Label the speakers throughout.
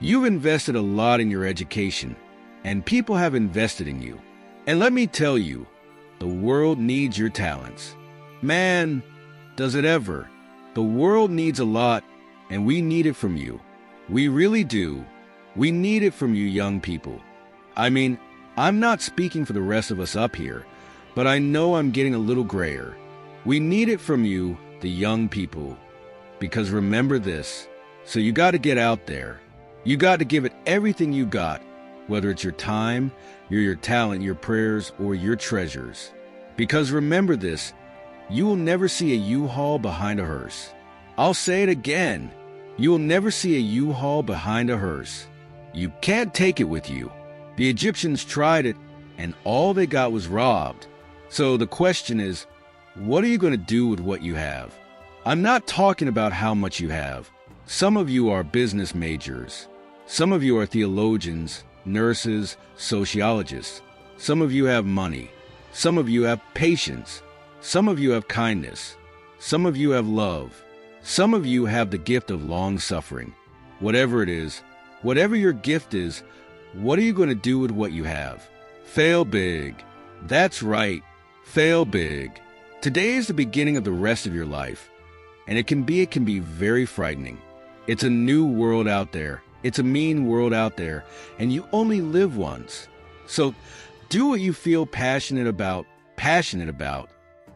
Speaker 1: You've invested a lot in your education, and people have invested in you. And let me tell you, the world needs your talents. Man, does it ever. The world needs a lot, and we need it from you. We really do. We need it from you young people. I mean, I'm not speaking for the rest of us up here, but I know I'm getting a little grayer. We need it from you, the young people. Because remember this, so you got to get out there. You got to give it everything you got, whether it's your time, your talent, your prayers, or your treasures. Because remember this, you will never see a U-Haul behind a hearse. I'll say it again. You will never see a U-Haul behind a hearse. You can't take it with you. The Egyptians tried it, and all they got was robbed. So the question is, what are you going to do with what you have? I'm not talking about how much you have. Some of you are business majors. Some of you are theologians, nurses, sociologists. Some of you have money. Some of you have patience. Some of you have kindness. Some of you have love. Some of you have the gift of long-suffering. Whatever it is, whatever your gift is, what are you going to do with what you have? Fail big. That's right. Fail big. Today is the beginning of the rest of your life, and it can be very frightening. It's a new world out there. It's a mean world out there, and you only live once. So do what you feel passionate about.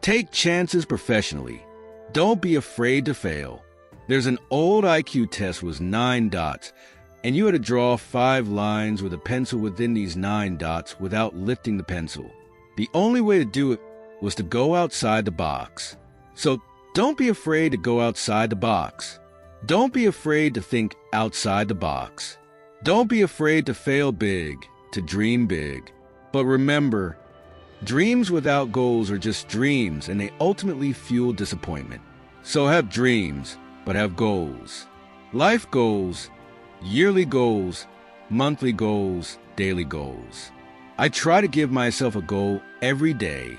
Speaker 1: Take chances professionally. Don't be afraid to fail. There's an old IQ test with 9 dots, and you had to draw 5 lines with a pencil within these 9 dots without lifting the pencil. The only way to do it was to go outside the box. So don't be afraid to go outside the box. Don't be afraid to think outside the box. Don't be afraid to fail big, to dream big. But remember, dreams without goals are just dreams, and they ultimately fuel disappointment. So have dreams, but have goals. Life goals, yearly goals, monthly goals, daily goals. I try to give myself a goal every day.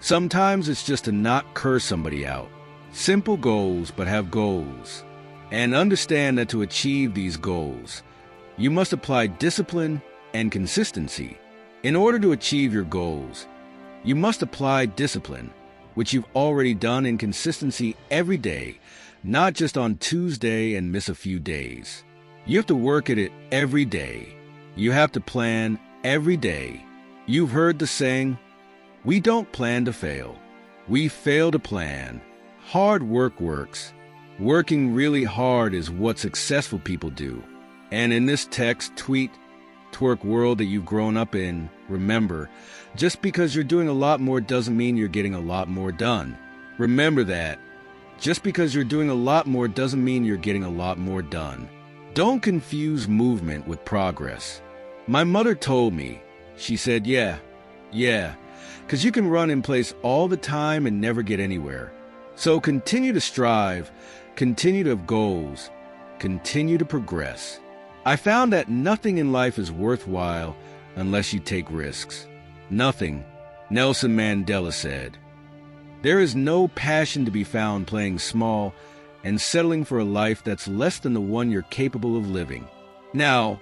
Speaker 1: Sometimes it's just to not curse somebody out. Simple goals, but have goals. And understand that to achieve these goals, you must apply discipline and consistency. In order to achieve your goals, you must apply discipline, which you've already done, in consistency every day, not just on Tuesday and miss a few days. You have to work at it every day. You have to plan every day. You've heard the saying, we don't plan to fail. We fail to plan. Hard work works. Working really hard is what successful people do. And in this text, tweet, twerk world that you've grown up in, remember, just because you're doing a lot more doesn't mean you're getting a lot more done. Remember that. Just because you're doing a lot more doesn't mean you're getting a lot more done. Don't confuse movement with progress. My mother told me, she said, yeah, because you can run in place all the time and never get anywhere. So continue to strive, continue to have goals, continue to progress. I found that nothing in life is worthwhile unless you take risks. Nothing, Nelson Mandela said. There is no passion to be found playing small and settling for a life that's less than the one you're capable of living. Now,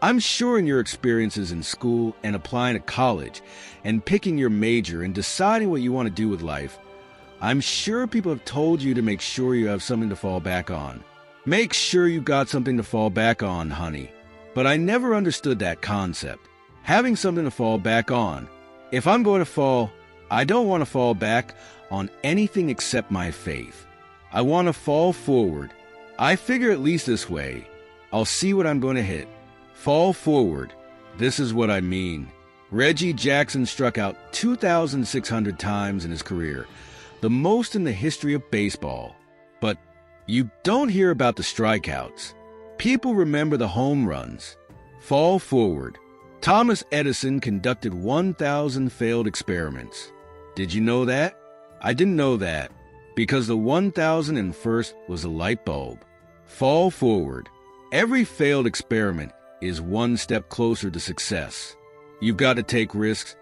Speaker 1: I'm sure in your experiences in school and applying to college and picking your major and deciding what you want to do with life, I'm sure people have told you to make sure you have something to fall back on. Make sure you got something to fall back on, honey. But I never understood that concept. Having something to fall back on. If I'm going to fall, I don't want to fall back on anything except my faith. I want to fall forward. I figure at least this way. I'll see what I'm going to hit. Fall forward. This is what I mean. Reggie Jackson struck out 2,600 times in his career, the most in the history of baseball. But you don't hear about the strikeouts. People remember the home runs. Fall forward. Thomas Edison conducted 1,000 failed experiments. Did you know that? I didn't know that, because the 1,001st was a light bulb. Fall forward. Every failed experiment is one step closer to success. You've got to take risks,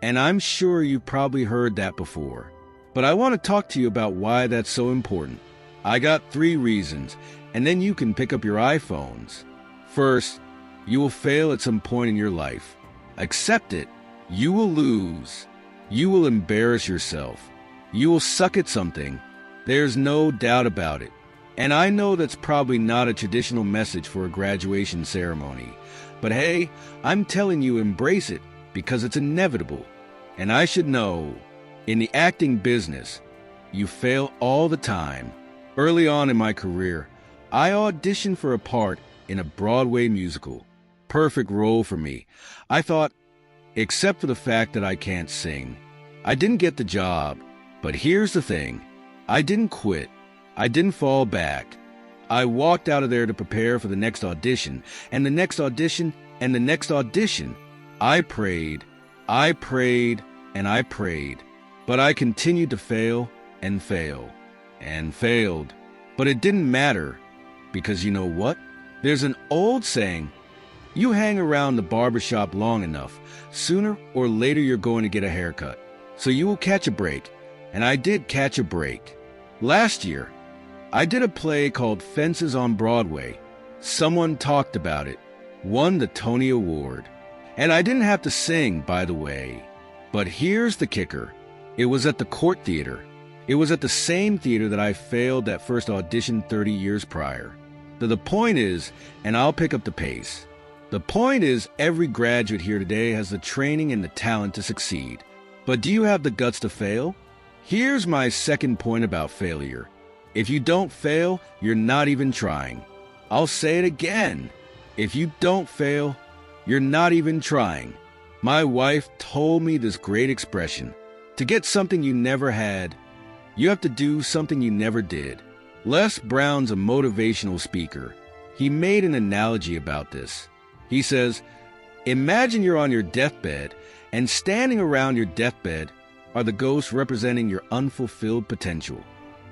Speaker 1: and I'm sure you've probably heard that before. But I want to talk to you about why that's so important. I got 3 reasons, and then you can pick up your iPhones. First, you will fail at some point in your life. Accept it. You will lose. You will embarrass yourself. You will suck at something. There's no doubt about it. And I know that's probably not a traditional message for a graduation ceremony. But hey, I'm telling you, embrace it because it's inevitable. And I should know, in the acting business, you fail all the time. Early on in my career, I auditioned for a part in a Broadway musical. Perfect role for me. I thought, except for the fact that I can't sing. I didn't get the job, but here's the thing. I didn't quit. I didn't fall back. I walked out of there to prepare for the next audition, and the next audition, and the next audition. I prayed, and I prayed, but I continued to fail and fail and failed. But it didn't matter, because you know what? There's an old saying, you hang around the barbershop long enough, sooner or later you're going to get a haircut. So you will catch a break, and I did catch a break. Last year, I did a play called Fences on Broadway. Someone talked about it, won the Tony Award. And I didn't have to sing, by the way. But here's the kicker. It was at the Court Theater. It was at the same theater that I failed that first audition 30 years prior. The point is, and I'll pick up the pace, the point is every graduate here today has the training and the talent to succeed. But do you have the guts to fail? Here's my second point about failure. If you don't fail, you're not even trying. I'll say it again. If you don't fail, you're not even trying. My wife told me this great expression. To get something you never had, you have to do something you never did. Les Brown's a motivational speaker. He made an analogy about this. He says, imagine you're on your deathbed, and standing around your deathbed are the ghosts representing your unfulfilled potential.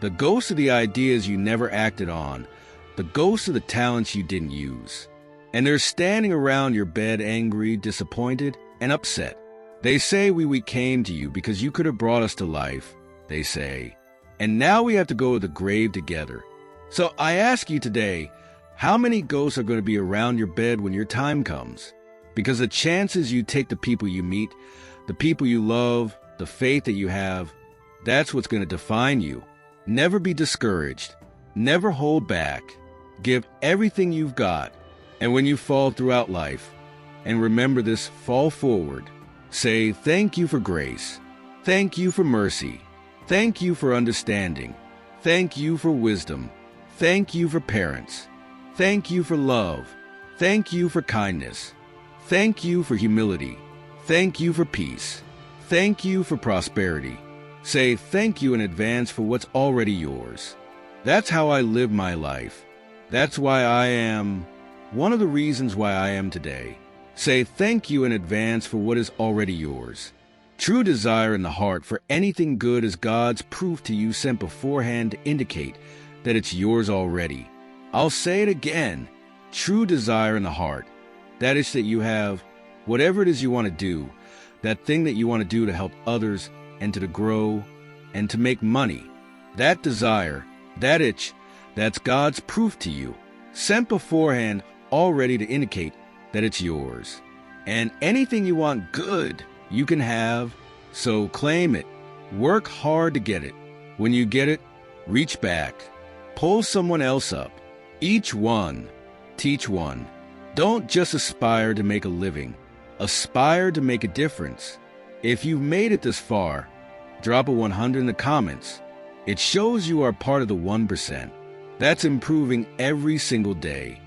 Speaker 1: The ghosts of the ideas you never acted on. The ghosts of the talents you didn't use. And they're standing around your bed angry, disappointed, and upset. They say we came to you because you could have brought us to life, they say. And now we have to go to the grave together. So I ask you today, how many ghosts are going to be around your bed when your time comes? Because the chances you take the people you meet, the people you love, the faith that you have, that's what's going to define you. Never be discouraged. Never hold back. Give everything you've got. And when you fall throughout life, and remember this, fall forward. Say, thank you for grace. Thank you for mercy. Thank you for understanding. Thank you for wisdom. Thank you for parents. Thank you for love. Thank you for kindness. Thank you for humility. Thank you for peace. Thank you for prosperity. Say thank you in advance for what's already yours. That's how I live my life. That's why I am one of the reasons why I am today. Say thank you in advance for what is already yours. True desire in the heart for anything good is God's proof to you sent beforehand to indicate that it's yours already. I'll say it again. True desire in the heart. That is that you have whatever it is you want to do, that thing that you want to do to help others and to grow and to make money. That desire, that itch, that's God's proof to you, sent beforehand already to indicate that it's yours. And anything you want good, you can have, so claim it. Work hard to get it. When you get it, reach back. Pull someone else up. Each one, teach one. Don't just aspire to make a living. Aspire to make a difference. If you've made it this far, drop a 100 in the comments. It shows you are part of the 1%. That's improving every single day.